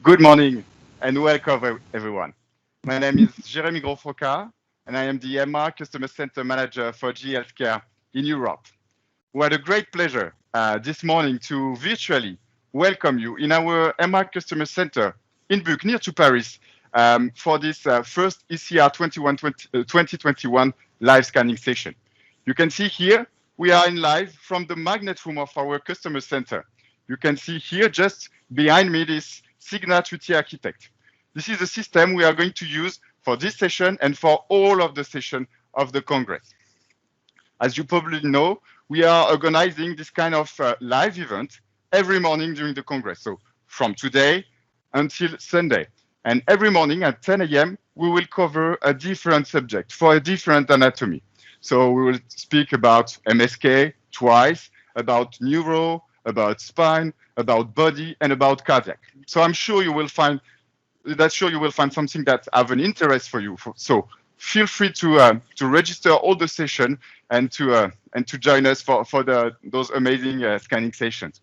Good morning and welcome everyone. My name is Jérémy Grosfoca and I am the MR Customer Center Manager for GE Healthcare in Europe. We had a great pleasure this morning to virtually welcome you in our MR Customer Center in Buc, near to Paris, for this first ECR 2021 live scanning session. You can see here, we are in live from the magnet room of our customer center. You can see here just behind me this Signa 3T Architect. This is the system we are going to use for this session and for all of the session of the Congress. As you probably know, we are organizing this kind of live event every morning during the Congress. So from today until Sunday. And every morning at 10 a.m., we will cover a different subject for a different anatomy. So we will speak about MSK twice, about neuro, about spine, about body, and about cardiac. So I'm sure you will find something that have an interest for you. So feel free to register all the session and to join us for those amazing scanning sessions.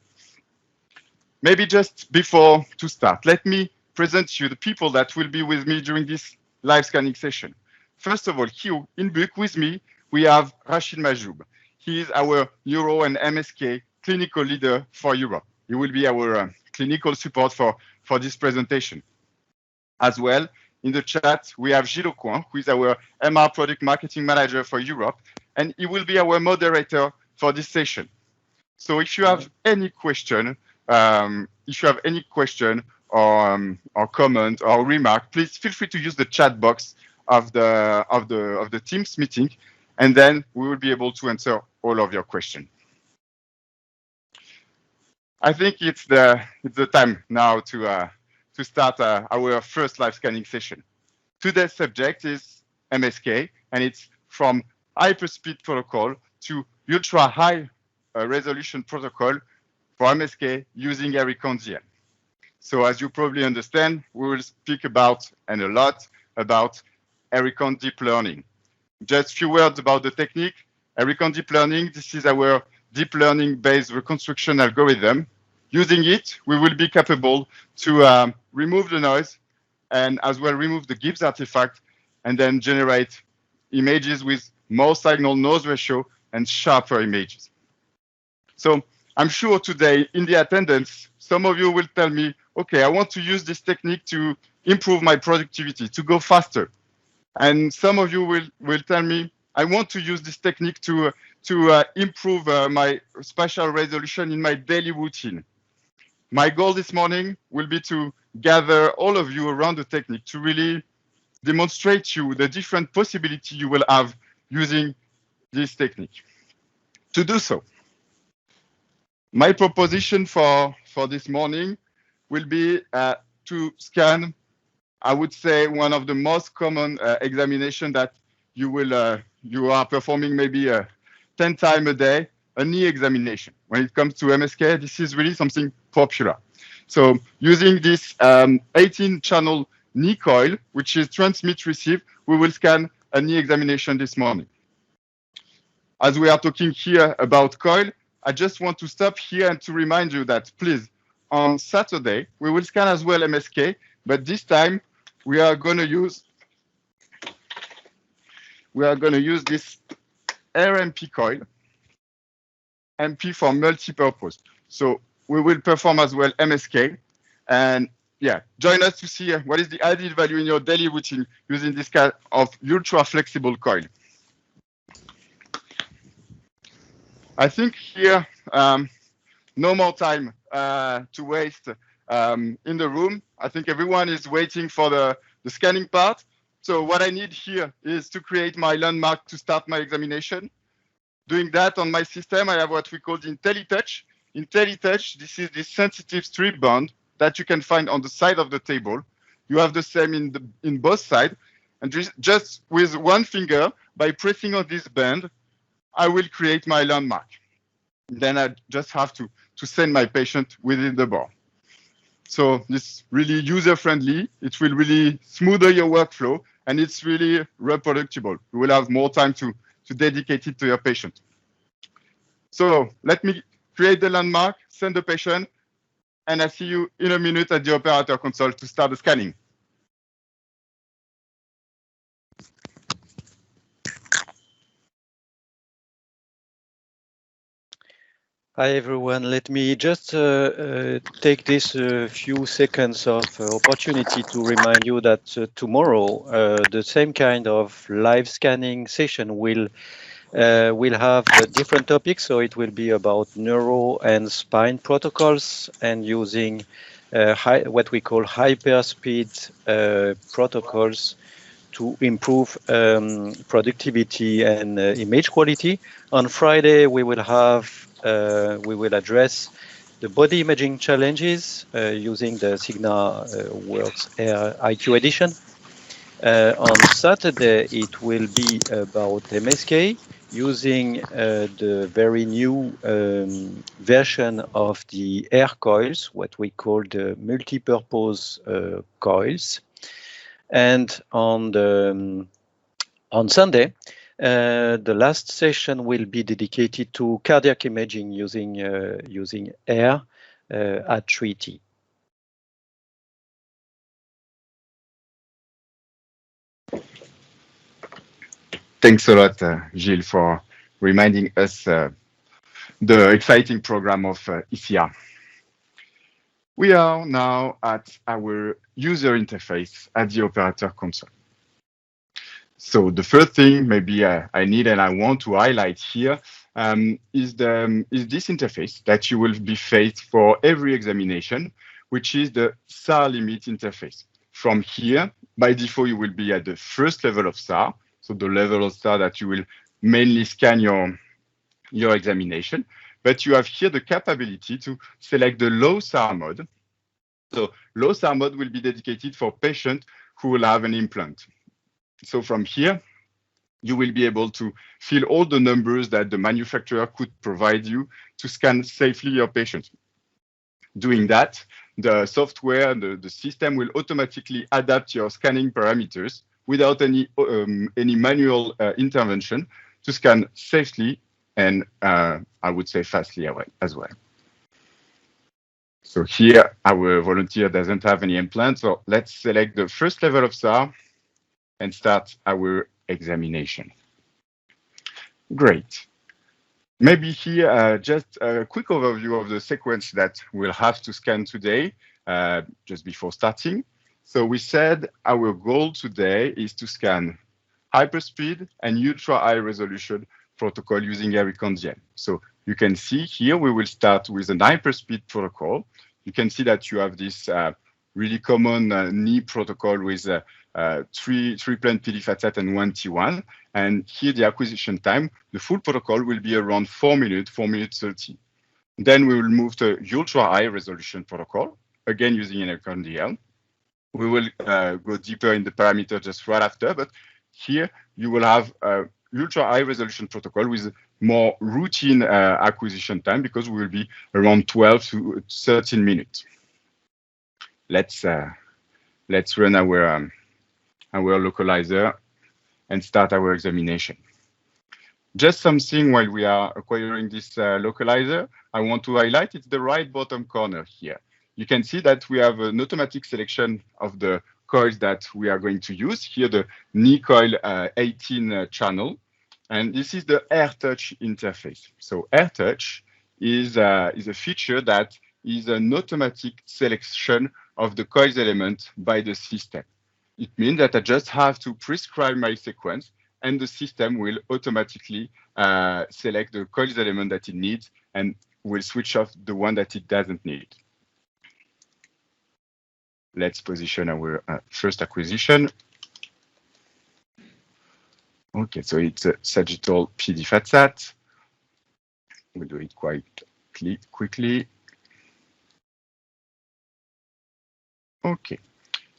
Maybe just before to start, let me present you the people that will be with me during this live scanning session. First of all, here in Buc with me, we have Rachid Majoub. He is our Neuro and MSK clinical leader for Europe. He will be our clinical support for this presentation. As well, in the chat, we have Gilles Aucoin, who is our MR Product Marketing Manager for Europe, and he will be our moderator for this session. So if you have any question, or comment or remark, please feel free to use the chat box of the Teams meeting, and then we will be able to answer all of your questions. I think it's the time now to start our first live scanning session. Today's subject is MSK, and it's from HyperSpeed protocol to ultra high resolution protocol for MSK using AIR Recon DL. So as you probably understand, we will speak about and a lot about AIR Recon deep learning. Just a few words about the technique. AIR Recon deep learning, this is our deep learning based reconstruction algorithm. Using it, we will be capable to remove the noise and as well remove the Gibbs artifact and then generate images with more signal noise ratio and sharper images. So I'm sure today in the attendance, some of you will tell me, okay, I want to use this technique to improve my productivity, to go faster. And some of you will tell me, I want to use this technique to improve my spatial resolution in my daily routine. My goal this morning will be to gather all of you around the technique to really demonstrate you the different possibilities you will have using this technique. To do so, my proposition for this morning will be to scan, I would say, one of the most common examination that you are performing maybe 10 times a day, a knee examination. When it comes to MSK, this is really something popular. So using this 18-channel knee coil, which is transmit-receive, we will scan a knee examination this morning. As we are talking here about coil, I just want to stop here and to remind you that, please, on Saturday, we will scan as well MSK, but this time we are going to use this RMP coil, MP for multi-purpose. So we will perform as well MSK, and yeah, join us to see what is the added value in your daily routine using this kind of ultra flexible coil. I think here, no more time to waste in the room. I think everyone is waiting for the scanning part. So what I need here is to create my landmark to start my examination. Doing that on my system, I have what we call the IntelliTouch. IntelliTouch, this is the sensitive strip band that you can find on the side of the table. You have the same in both sides. And just with one finger, by pressing on this band, I will create my landmark. Then I just have to send my patient within the bar. So it's really user-friendly. It will really smoother your workflow, and it's really reproducible. You will have more time to dedicate it to your patient. So let me create the landmark, send the patient. and I see you in a minute at the operator console to start the scanning. Hi everyone, let me just take this few seconds of opportunity to remind you that tomorrow the same kind of live scanning session will have different topics. So it will be about neuro and spine protocols and using what we call HyperSpeed protocols to improve productivity and image quality. On Friday, we will address the body imaging challenges using the Signa Works AIR IQ edition. On Saturday, it will be about MSK using the very new version of the AIR coils, what we call the multi-purpose coils. And on Sunday, the last session will be dedicated to cardiac imaging using AIR at 3T. Thanks a lot, Gilles, for reminding us the exciting program of ECR. We are now at our user interface at the operator console. So the first thing maybe I need and I want to highlight here is this interface that you will be faced for every examination, which is the SAR limit interface. From here, by default, you will be at the first level of SAR, so the level of SAR that you will mainly scan your examination. But you have here the capability to select the low SAR mode. So low SAR mode will be dedicated for patients who will have an implant. So from here, you will be able to fill all the numbers that the manufacturer could provide you to scan safely your patient. Doing that, the software, the system will automatically adapt your scanning parameters without any manual intervention to scan safely and I would say fastly as well. So here, our volunteer doesn't have any implant, so let's select the first level of SAR and start our examination. Great. Maybe here, just a quick overview of the sequence that we'll have to scan today, just before starting. So we said our goal today is to scan HyperSpeed and ultra high resolution protocol using AIR Recon DL. So you can see here, we will start with an HyperSpeed protocol. You can see that you have this really common knee protocol with three plane PD fat and 1 T1. And here the acquisition time, the full protocol will be around 4 minutes, 4 minutes 30. Then we will move to ultra high resolution protocol, again using AIR Recon DL. We will go deeper in the parameter just right after, but here you will have ultra high resolution protocol with more routine acquisition time because we will be around 12 to 13 minutes. Let's run our localizer and start our examination. Just something while we are acquiring this localizer, I want to highlight it's the right bottom corner here. You can see that we have an automatic selection of the coils that we are going to use. Here, the knee coil 18 channel. And this is the AirTouch interface. So AirTouch is a feature that is an automatic selection of the coils element by the system. It means that I just have to prescribe my sequence and the system will automatically select the coils element that it needs and will switch off the one that it doesn't need. Let's position our first acquisition. Okay, so it's a sagittal PD fatsat. We'll do it quite quickly. Okay,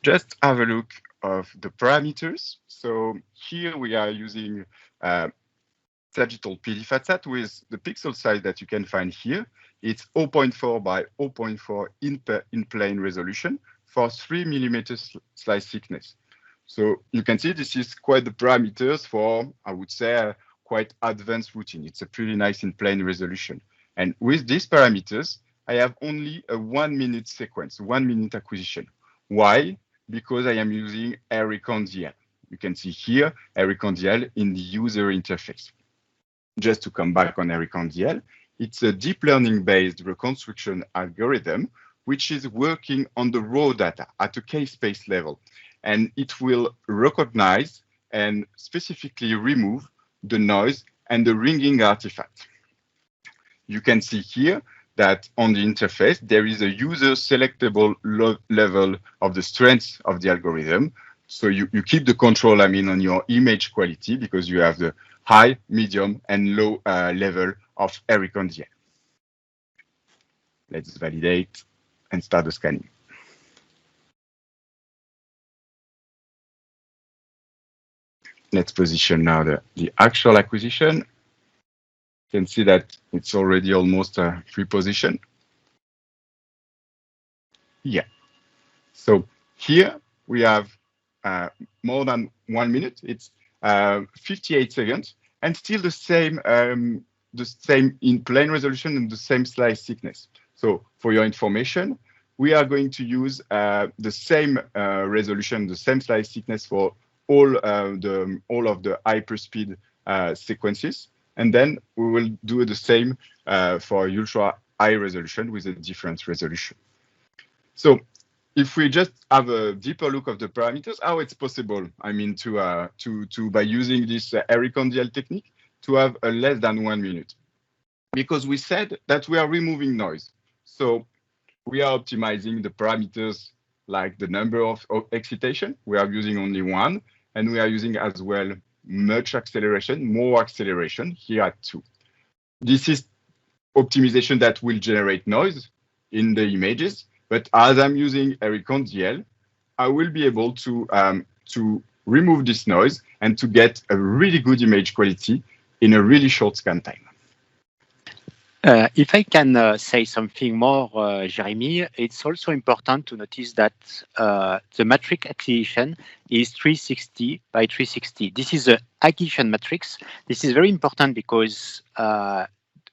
just have a look of the parameters. So here we are using sagittal PD fatsat with the pixel size that you can find here. It's 0.4 by 0.4 in plane resolution for 3 millimeters slice thickness. So you can see this is quite the parameters for, I would say, quite advanced routine. It's a pretty nice in plane resolution. And with these parameters, I have only a 1 minute sequence, 1 minute acquisition. Why? Because I am using AIR Recon DL. You can see here AIR Recon DL in the user interface. Just to come back on AIR Recon DL, it's a deep learning based reconstruction algorithm which is working on the raw data at a k-space level. And it will recognize and specifically remove the noise and the ringing artifact. You can see here that on the interface, there is a user selectable level of the strength of the algorithm. So you keep the control, on your image quality because you have the high, medium, and low level of AIR Recon DL. Let's validate and start the scanning. Let's position now the actual acquisition. You can see that it's already almost pre-positioned. Yeah. So here we have more than 1 minute. It's 58 seconds, and still the same in plane resolution and the same slice thickness. So for your information, we are going to use the same resolution, the same slice thickness for all of the HyperSpeed sequences, and then we will do the same for ultra high resolution with a different resolution. So if we just have a deeper look of the parameters, how it's possible, to by using this AIR Recon DL technique, to have a less than 1 minute, because we said that we are removing noise. So we are optimizing the parameters like the number of excitation. We are using only one, and we are using as well much acceleration, more acceleration here at 2. This is optimization that will generate noise in the images, but as I'm using AIR Recon DL, I will be able to remove this noise and to get a really good image quality in a really short scan time. If I can say something more, Jeremy, it's also important to notice that the matrix acquisition is 360 by 360. This is an acquisition matrix. This is very important because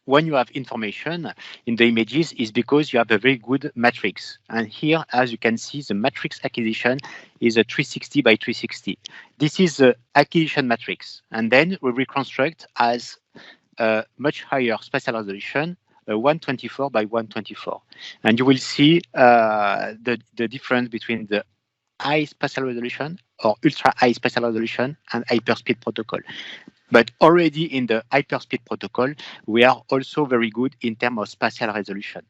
when you have information in the images is because you have a very good matrix. And here, as you can see, the matrix acquisition is a 360 by 360. This is the acquisition matrix. And then we reconstruct as a much higher spatial resolution, 124 by 124. And you will see the difference between the high spatial resolution or ultra high spatial resolution and HyperSpeed protocol. But already in the HyperSpeed protocol, we are also very good in terms of spatial resolution.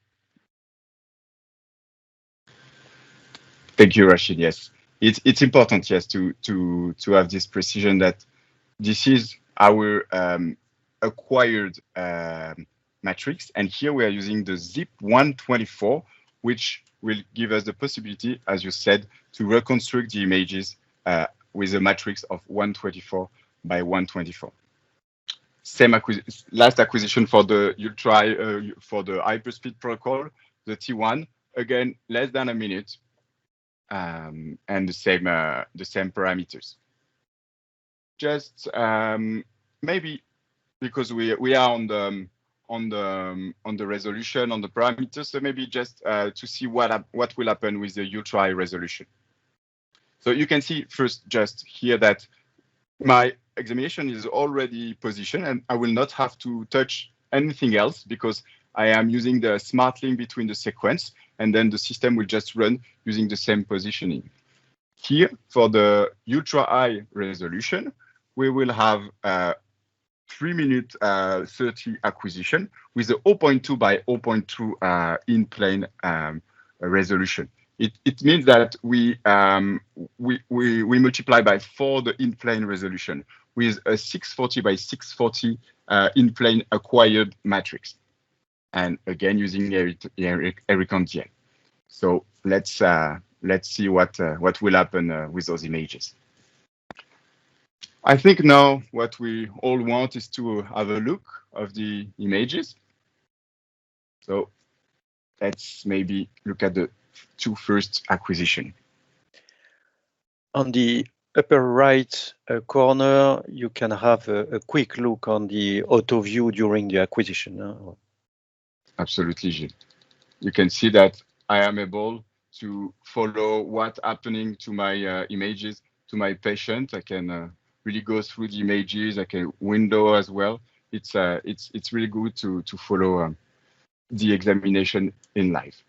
Thank you, Rashid. Yes, it's important, yes, to have this precision that this is our acquired matrix, and here we are using the ZIP 124, which will give us the possibility, as you said, to reconstruct the images with a matrix of 124 by 124. Same last acquisition for the for the HyperSpeed protocol, the T1, again less than a minute, and the same parameters. Just maybe because we are on the resolution, on the parameters, so maybe just to see what will happen with the ultra high resolution. So you can see first just here that my examination is already positioned and I will not have to touch anything else because I am using the smart link between the sequence, and then the system will just run using the same positioning. Here for the ultra high resolution, we will have 3 minute 30 acquisition with a 0.2 by 0.2 in plane resolution. It means that we multiply by 4 the in plane resolution with a 640 by 640 in plane acquired matrix, and again using AIR Recon DL. So let's see what will happen with those images. I think now what we all want is to have a look of the images. So let's maybe look at the 2 first acquisition. On the upper right corner, you can have a quick look on the auto view during the acquisition. Absolutely, Gilles. you can see that I am able to follow what's happening to my images, to my patient. I can really go through the images. I can window as well. It's really good to follow the examination in live.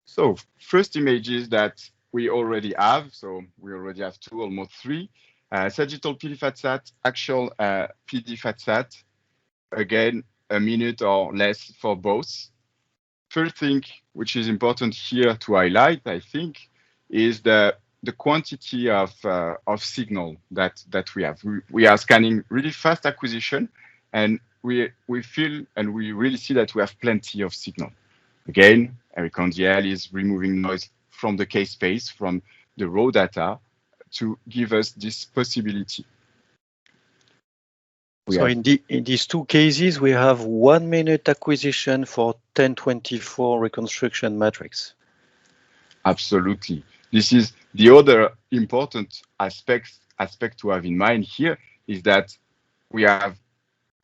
So first images that we already have. So we already have two, almost three. Sagittal PD FATSAT, actual PD FATSAT. Again, a minute or less for both. First thing which is important here to highlight, I think, is the quantity of signal that we have. We are scanning really fast acquisition, and we feel and we really see that we have plenty of signal. Again, AIR Recon DL is removing noise from the case space, from the raw data, to give us this possibility. So in these two cases, we have 1 minute acquisition for 1024 reconstruction matrix. Absolutely. This is the other important aspect to have in mind here, is that we have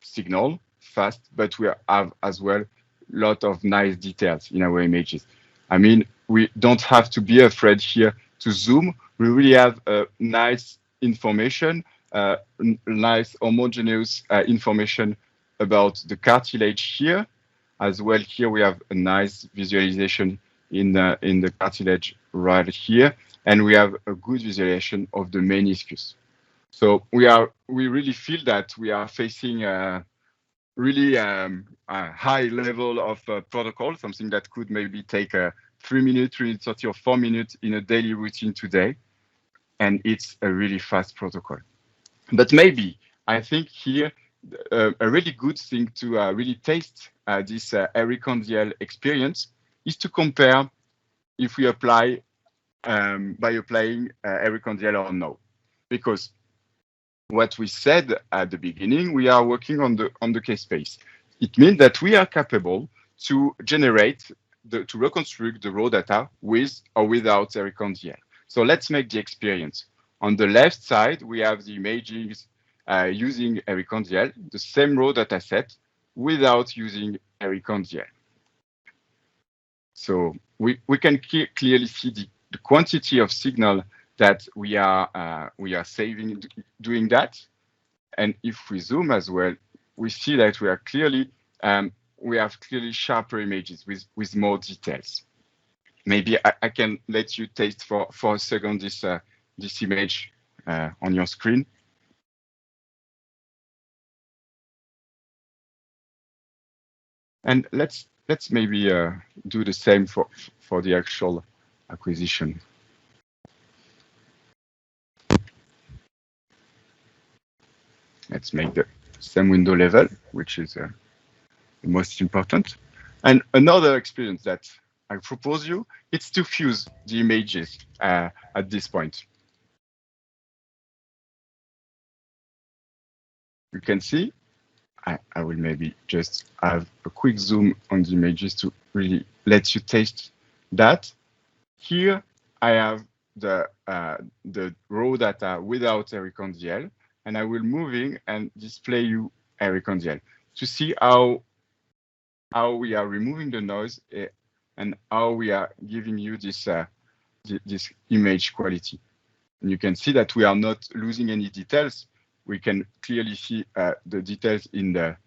signal fast, but we have as well a lot of nice details in our images. I mean, we don't have to be afraid here to zoom. We really have nice information, nice homogeneous information about the cartilage here. As well, here we have a nice visualization in the cartilage right here, and we have a good visualization of the meniscus. So we really feel that we are facing really a high level of protocol, something that could maybe take 3 minutes, 3 minutes 30 or 4 minutes in a daily routine today. And it's a really fast protocol. But maybe I think here a really good thing to really taste this AIR Recon DL experience is to compare if we apply by applying AIR Recon DL or no. Because what we said at the beginning, we are working on the case space. It means that we are capable to generate, to reconstruct the raw data with or without AIR Recon DL. So let's make the experience. On the left side, we have the images using AIR Recon DL, the same raw data set without using AIR Recon DL. So we can clearly see the quantity of signal that we are saving doing that. And if we zoom as well, we see that we are clearly we have clearly sharper images with more details. Maybe I can let you taste for a second this image on your screen. And let's maybe do the same for the actual acquisition. Let's make the same window level, which is the most important. And another experience that I propose you, it's to fuse the images at this point. You can see, I will maybe just have a quick zoom on the images to really let you taste that. Here I have the raw data without AIR Recon DL, and I will moving and display you AIR Recon DL to see how we are removing the noise and how we are giving you this this image quality. And you can see that we are not losing any details. We can clearly see the details in the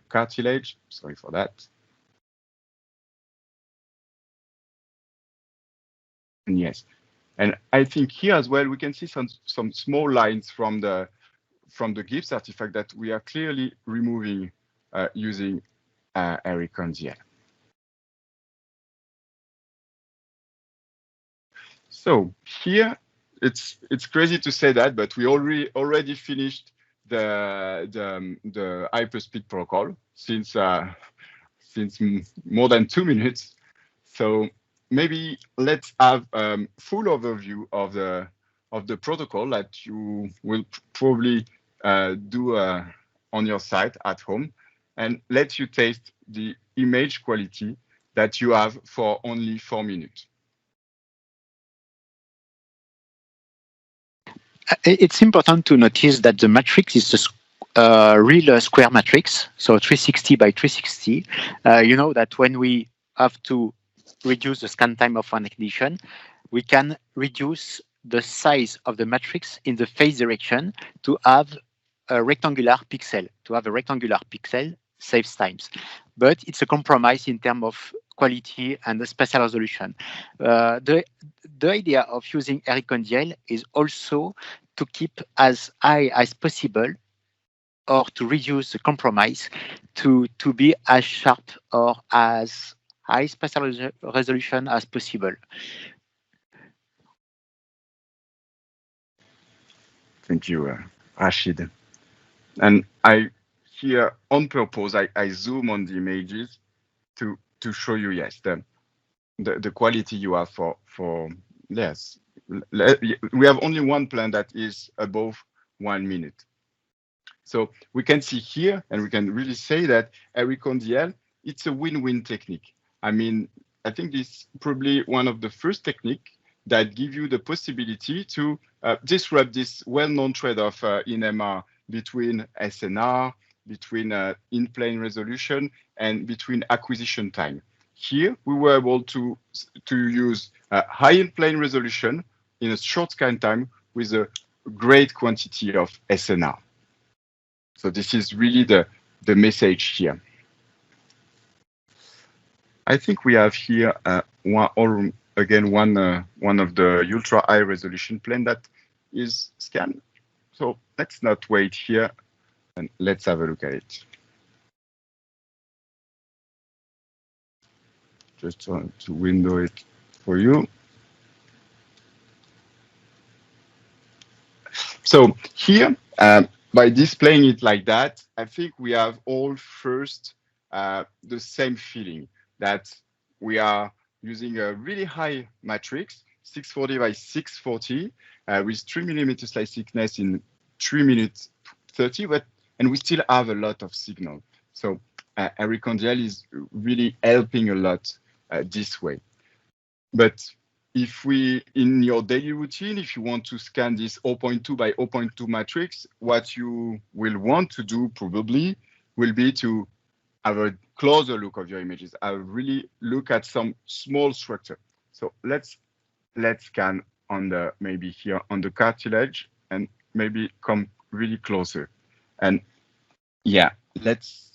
cartilage. Sorry for that. And yes, and I think here as well we can see some small lines from the GIPS artifact that we are clearly removing using AIR Recon DL. So here it's crazy to say that, but we already finished the HyperSpeed protocol since more than 2 minutes. So maybe let's have full overview of the protocol that you will probably do on your site at home, and let you taste the image quality that you have for only 4 minutes. It's important to notice that the matrix is real square matrix, so 360 by 360. You know that when we have to reduce the scan time of one condition, we can reduce the size of the matrix in the phase direction to have a rectangular pixel. To have a rectangular pixel saves times, but it's a compromise in terms of quality and the spatial resolution. The idea of using AIR Recon DL is also to keep as high as possible, or to reduce the compromise to be as sharp or as high spatial resolution as possible. Thank you, Rashid. And I here on purpose, I zoom on the images to show you, yes, the quality you have for yes. We have only one plan that is above 1 minute. So we can see here, and we can really say that AIR Recon DL, it's a win-win technique. I mean, I think this is probably one of the first techniques that give you the possibility to disrupt this well-known trade-off in MR between SNR, between in-plane resolution, and between acquisition time. Here, we were able to use high in-plane resolution in a short scan time with a great quantity of SNR. So this is really the message here. I think we have here one of the ultra high resolution plane that is scanned. So let's not wait here and let's have a look at it. Just to window it for you. So here, by displaying it like that, I think we have all first the same feeling that we are using a really high matrix, 640 by 640, with 3 millimeter slice thickness in 3 minutes 30, and we still have a lot of signal. So AIR Recon DL is really helping a lot this way. But if in your daily routine, if you want to scan this 0.2 by 0.2 matrix, what you will want to do probably will be to have a closer look of your images. I'll really look at some small structure. So let's scan on maybe here on the cartilage and maybe come really closer. And yeah, let's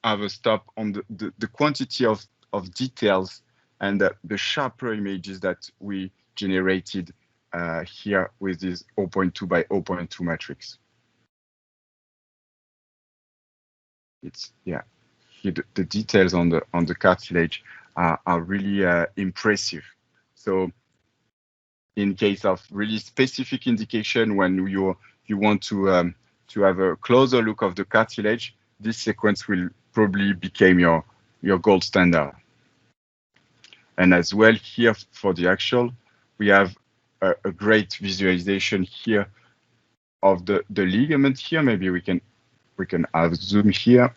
have a stop on the quantity of details and the sharper images that we generated here with this 0.2 by 0.2 matrix. It's here the details on the cartilage are really impressive. So in case of really specific indication, when you want to have a closer look of the cartilage, this sequence will probably become your gold standard. And as well here for the actual, we have a great visualization here of the ligament here. Maybe we can have zoom here.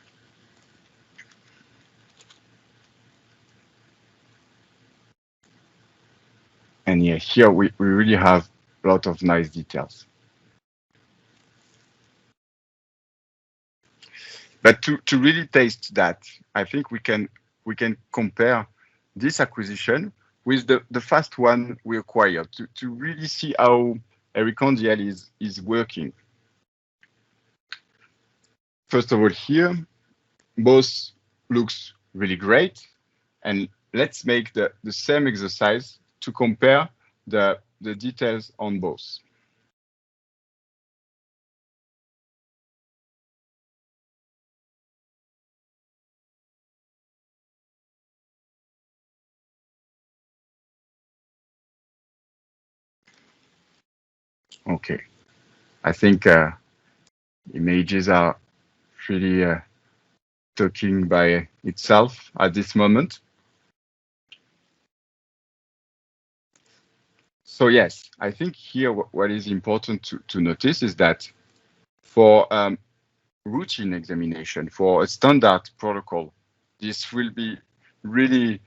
And yeah, here we really have a lot of nice details. But to really taste that, I think we can compare this acquisition with the fast one we acquired to really see how AIR Recon DL is working. First of all, here, both looks really great. And let's make the same exercise to compare the details on both. Okay, I think images are really talking by itself at this moment. So yes, I think here what is important to notice is that for routine examination, for a standard protocol, this will be really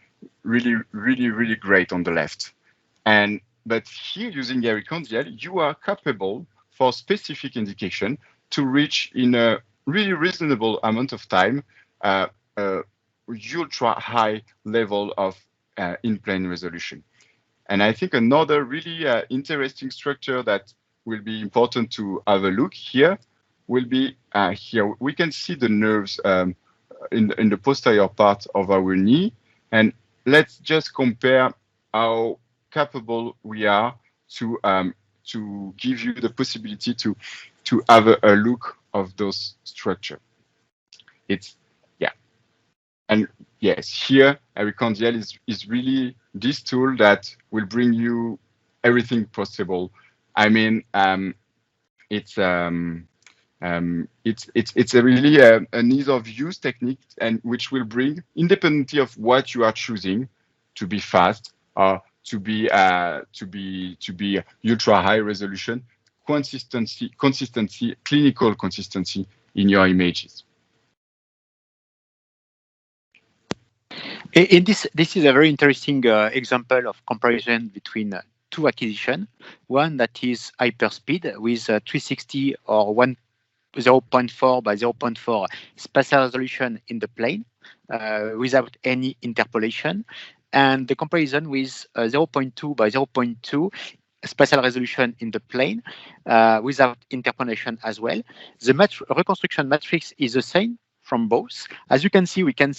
great on the left. But here using AIR Recon DL, you are capable for specific indication to reach in a really reasonable amount of time ultra high level of in-plane resolution. And I think another really interesting structure that will be important to have a look here will be here. We can see the nerves in the posterior part of our knee. And let's just compare how capable we are to give you the possibility to have a look of those structure. It's, yeah. And yes, here, AIR Recon DL is really this tool that will bring you everything possible. I mean, it's a really an ease of use technique, and which will bring, independently of what you are choosing, to be fast or to be ultra high resolution, consistency, clinical consistency in your images. In this is a very interesting example of comparison between two acquisitions. One that is HyperSpeed with 360 or 0.4 by 0.4 spatial resolution in the plane without any interpolation, and the comparison with 0.2 by 0.2 spatial resolution in the plane without interpolation as well. The reconstruction matrix is the same from both. As you can see, we can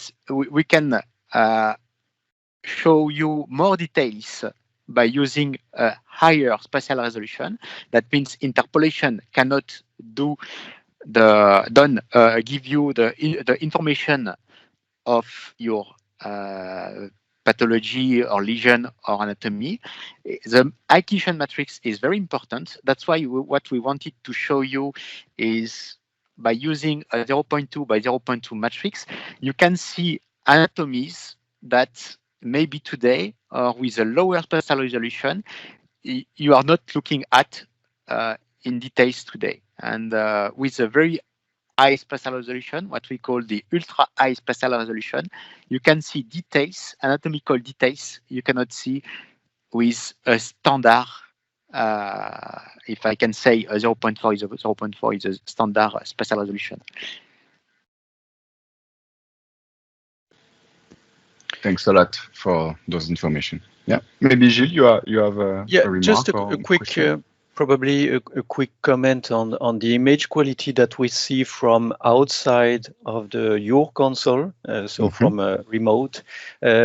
show you more details by using a higher spatial resolution. That means interpolation cannot give you the information of your pathology or lesion or anatomy. The acquisition matrix is very important. That's why what we wanted to show you is by using a 0.2 by 0.2 matrix, you can see anatomies that maybe today or with a lower spatial resolution, you are not looking at in details today. And with a very high spatial resolution, what we call the ultra high spatial resolution, you can see details, anatomical details you cannot see with a standard, if I can say a 0.4 is a 0.4 is a standard spatial resolution. Thanks a lot for those information. Yeah, maybe Gilles, you have a remark, just a quick probably a quick comment on the image quality that we see from outside of your console, so from a remote.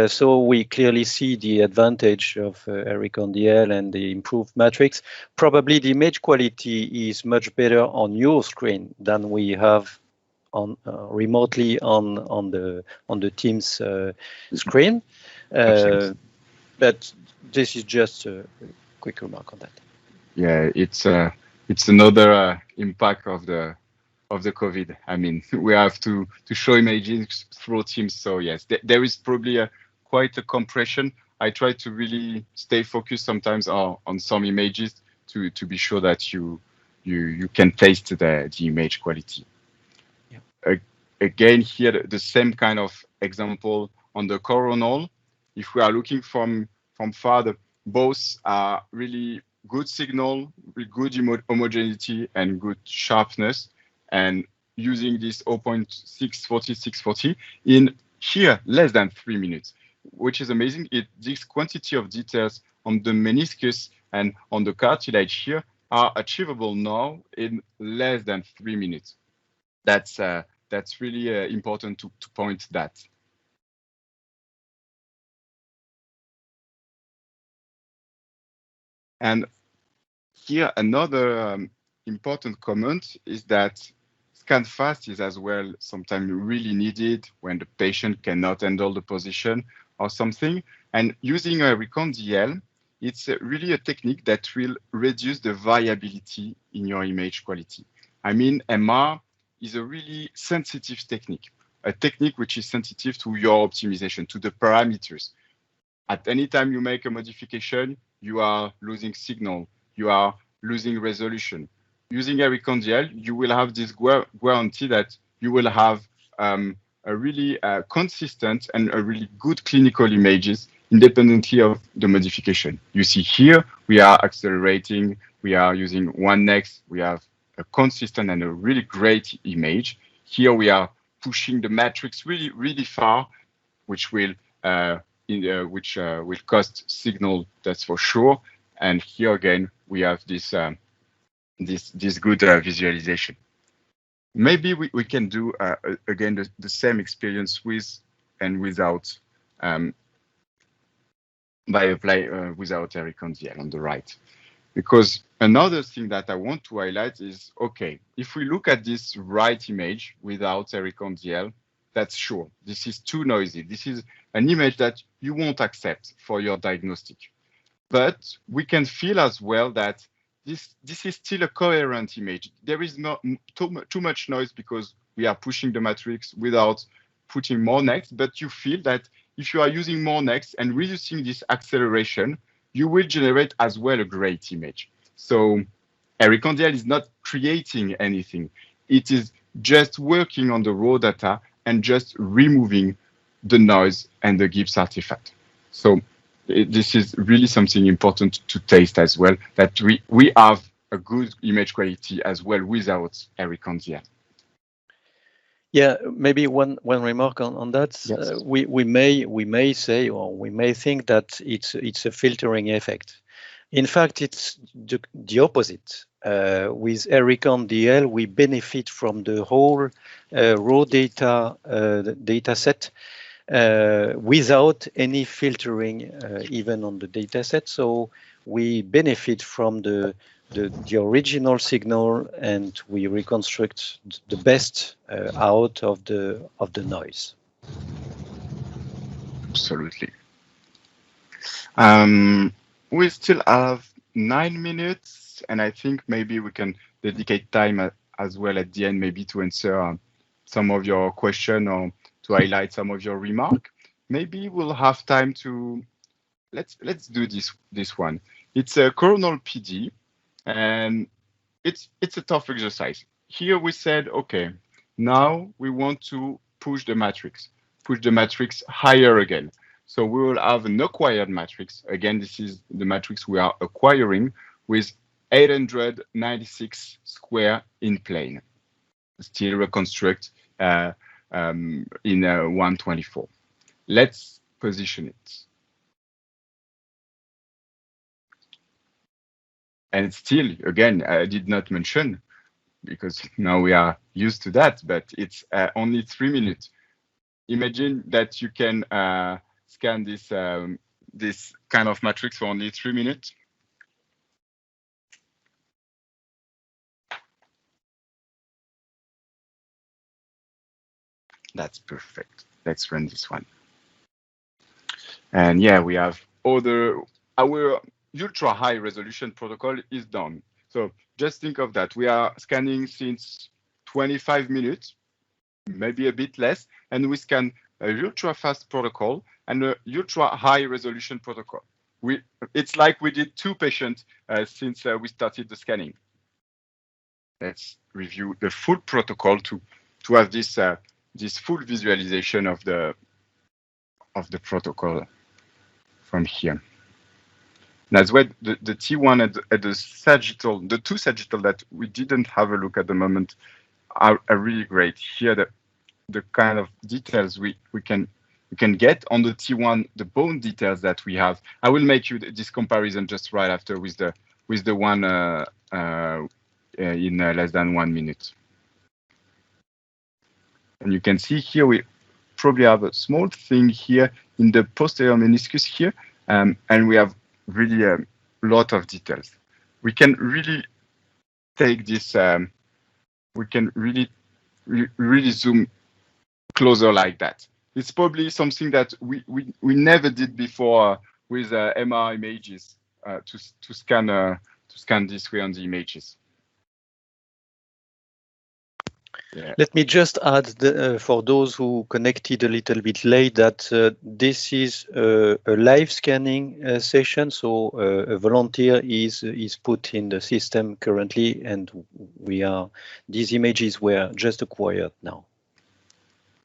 So we clearly see the advantage of AIR Recon DL and the improved matrix. Probably the image quality is much better on your screen than we have on remotely on the Teams screen. But this is just a quick remark on that. Yeah, it's another impact of the COVID. I mean, we have to show images through Teams. So yes, there is probably quite a compression. I try to really stay focused sometimes on some images to be sure that you can taste the image quality. Yeah. Again, here the same kind of example on the coronal. If we are looking from far, both are really good signal, with good homogeneity and good sharpness, and using this 0.640 in here less than 3 minutes, which is amazing. This quantity of details on the meniscus and on the cartilage here are achievable now in less than 3 minutes. That's really important to point that. And here, another important comment is that Scanfast is as well sometimes really needed when the patient cannot handle the position or something. And using AIR Recon DL, it's really a technique that will reduce the variability in your image quality. I mean, MR is a really sensitive technique, a technique which is sensitive to your optimization, to the parameters. At any time you make a modification, you are losing signal, you are losing resolution. Using AIR Recon DL, you will have this guarantee that you will have a really consistent and a really good clinical images independently of the modification. You see here, we are accelerating, we are using 1x, we have a consistent and a really great image. Here we are pushing the matrix really far, which will cost signal, that's for sure. And here again we have this this good visualization. Maybe we can do again the same experience with and without without AIR Recon DL on the right. Because another thing that I want to highlight is, okay, if we look at this right image without AIR Recon DL, that's sure, this is too noisy. This is an image that you won't accept for your diagnostic. But we can feel as well that this is still a coherent image. There is not too much noise because we are pushing the matrix without putting more next, but you feel that if you are using more next and reducing this acceleration, you will generate as well a great image. So AIR Recon DL is not creating anything. It is just working on the raw data and just removing the noise and the Gibbs artifact. So this is really something important to taste as well, that we have a good image quality as well without AIR Recon DL. Yeah, maybe one remark on that. Yes. We may say, or we may think that it's a filtering effect. In fact, it's the opposite. With AIR Recon DL, we benefit from the whole raw data set without any filtering, even on the data set. So we benefit from the original signal, and we reconstruct the best out of the noise. Absolutely. We still have 9 minutes, and I think maybe we can dedicate time as well at the end, maybe to answer some of your question or to highlight some of your remark. Maybe we'll have time to let's do this one. It's a Kernel PD, and it's a tough exercise. Here we said, okay, now we want to push the matrix higher again. So we will have an acquired matrix. Again, this is the matrix we are acquiring with 896 square in plane. Still reconstruct in 124. Let's position it. And still, again, I did not mention, because now we are used to that, but it's only 3 minutes. Imagine that you can scan this kind of matrix for only 3 minutes. That's perfect. Let's run this one. And yeah, we have our ultra high resolution protocol is done. So just think of that. We are scanning since 25 minutes, maybe a bit less, and we scan a ultra fast protocol and a ultra high resolution protocol. It's like we did 2 patients since we started the scanning. Let's review the full protocol to have this full visualization of the protocol from here. That's why the T1 and the sagittal, the 2 sagittal that we didn't have a look at the moment, are really great. Here, the kind of details we can get on the T1, the bone details that we have. I will make you this comparison just right after with the one in less than 1 minute. And you can see here we probably have a small thing here in the posterior meniscus here, and we have really a lot of details. We can really take this. We can really zoom closer like that. It's probably something that we never did before with MR images to scan this way on the images. Yeah. Let me just add, for those who connected a little bit late, that this is a live scanning session. So a volunteer is put in the system currently, and these images were just acquired now.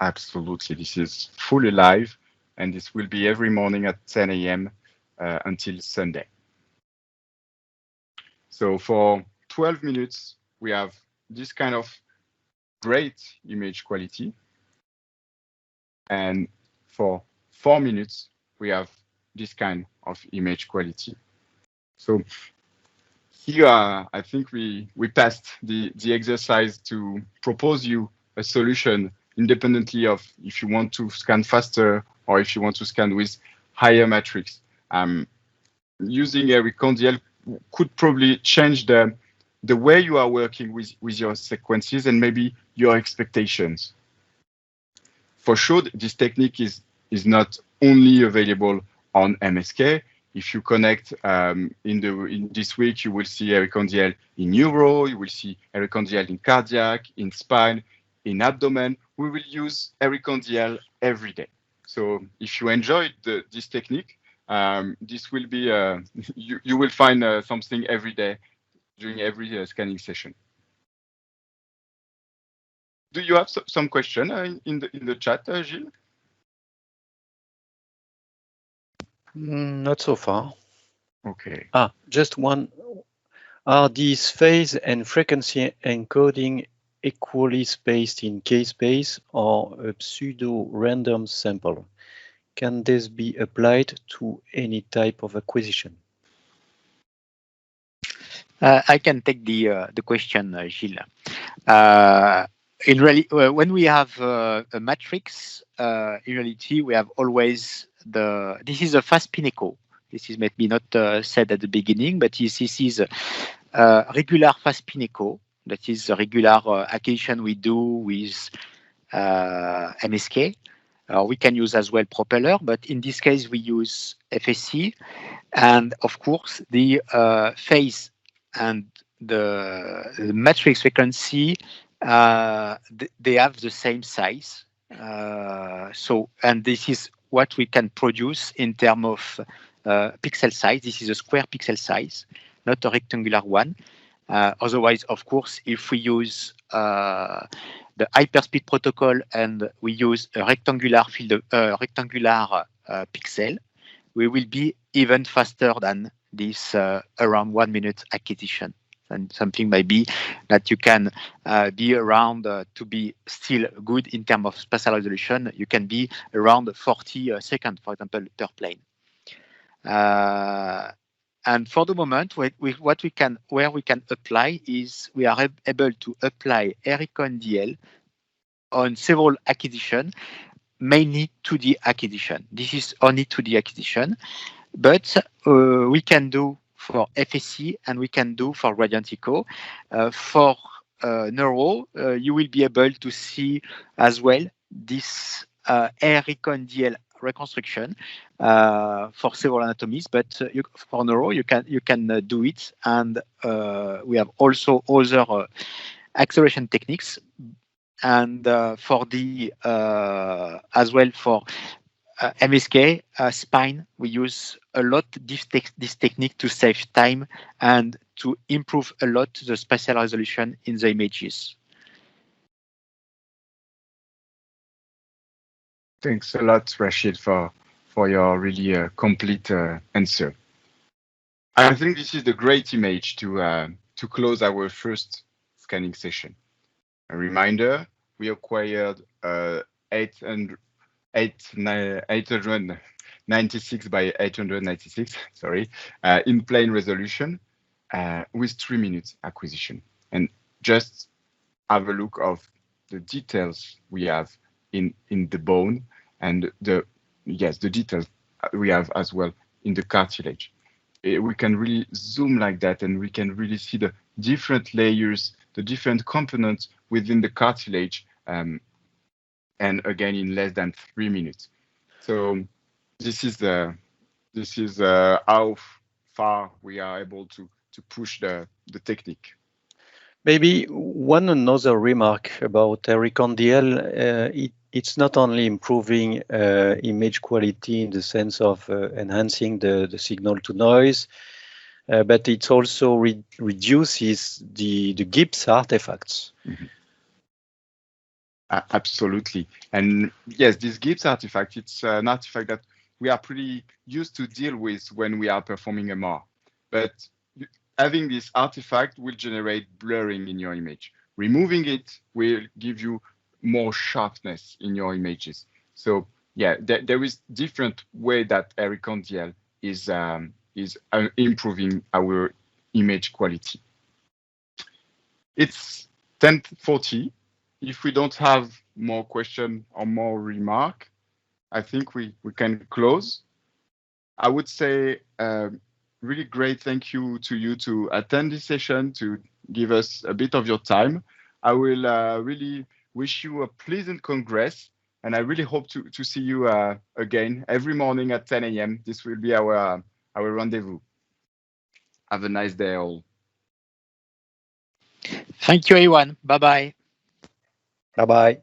Absolutely, this is fully live, and this will be every morning at 10 a.m. Until Sunday. So for 12 minutes, we have this kind of great image quality. And for 4 minutes, we have this kind of image quality. So here, I think we passed the exercise to propose you a solution independently of if you want to scan faster or if you want to scan with higher matrix. Using AIR Recon DL could probably change the way you are working with your sequences and maybe your expectations. For sure, this technique is not only available on MSK. If you connect in this week, you will see AIR Recon DL in neuro, you will see AIR Recon DL in cardiac, in spine, in abdomen. We will use AIR Recon DL every day. So if you enjoyed this technique, this will be you will find something every day during every scanning session. Do you have some question in the chat, Gilles? Not so far. Okay. Just one. Are these phase and frequency encoding equally spaced in k-space or a pseudo-random sample? Can this be applied to any type of acquisition? I can take the question, Gilles. In reality, when we have a matrix, in reality, we have always this is a fast spin echo. This is maybe not said at the beginning, but this is a regular fast spin echo. That is a regular acquisition we do with MSK. We can use as well propeller, but in this case, we use FSC. And of course, the phase and the matrix frequency, they have the same size. And this is what we can produce in terms of pixel size. This is a square pixel size, not a rectangular one. Otherwise, of course, if we use the HyperSpeed protocol and we use a rectangular field, rectangular pixel, we will be even faster than this around 1 minute acquisition. And something might be that you can be around to be still good in terms of spatial resolution. You can be around 40 seconds, for example, per plane. And for the moment, where we can apply is we are able to apply AIR Recon DL on several acquisition, mainly 2D acquisition. This is only 2D acquisition, but we can do for FSC and we can do for gradient echo. For neuro, you will be able to see as well this AIR Recon DL reconstruction for several anatomies, but for neuro you can do it, and we have also other acceleration techniques, and for the as well for MSK spine, we use a lot this technique to save time and to improve a lot the spatial resolution in the images. Thanks a lot, Rashid, for your really complete answer. I think this is the great image to close our first scanning session. A reminder: we acquired 896 by 896, sorry, in plane resolution with 3 minutes acquisition. And just have a look of the details we have in the bone, and the details we have as well in the cartilage. We can really zoom like that, and we can really see the different layers, the different components within the cartilage, and again in less than 3 minutes. So this is how far we are able to push the technique. Maybe one another remark about AIR Recon DL, it's not only improving image quality in the sense of enhancing the signal to noise, but it also reduces the Gibbs artifacts. Mm-hmm. Absolutely. And yes, this Gibbs artifact, it's an artifact that we are pretty used to deal with when we are performing MR. But having this artifact will generate blurring in your image. Removing it will give you more sharpness in your images. So yeah, there is different way that AIR Recon DL is improving our image quality. It's 10:40. If we don't have more question or more remark, I think we can close. I would say really great thank you to you to attend this session, to give us a bit of your time. I will really wish you a pleasant congress, and I really hope to see you again every morning at 10 a.m. This will be our rendezvous. Have a nice day all. Thank you, everyone. Bye-bye. Bye-bye.